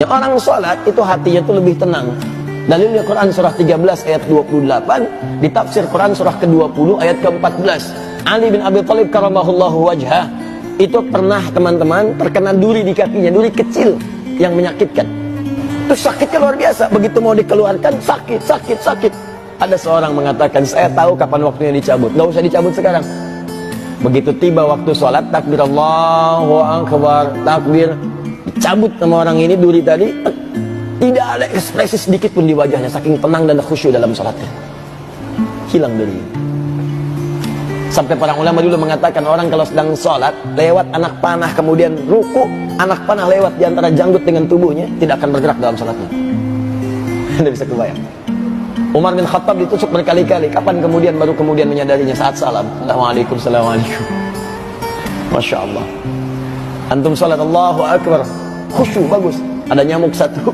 Seorang sholat itu hatinya itu lebih tenang. Dalilnya Quran surah 13 ayat 28, di tafsir Quran surah ke-20 ayat ke-14. Ali bin Abi Thalib karamahullahu wajhah itu pernah, teman-teman, terkena duri di kakinya, duri kecil yang menyakitkan. Terus sakitnya luar biasa, begitu mau dikeluarkan sakit. Ada seorang mengatakan, saya tahu kapan waktunya dicabut, gak usah dicabut sekarang. Begitu tiba waktu sholat, takbir Allahu Akbar, takbir, dicabut sama orang ini duri tadi. Tidak ada ekspresi sedikit pun di wajahnya, saking tenang dan khusyuk dalam sholatnya. Hilang duri. Sampai para ulama dulu mengatakan, orang kalau sedang sholat, lewat anak panah kemudian ruku, anak panah lewat di antara janggut dengan tubuhnya, tidak akan bergerak dalam sholatnya. Anda bisa kebayang. Umar bin Khattab ditusuk berkali-kali, kapan baru kemudian menyadarinya? Saat salam, Assalamualaikum, Assalamualaikum. Masya Allah. Antum sholat Allahu Akbar, khusyuk, bagus, ada nyamuk satu.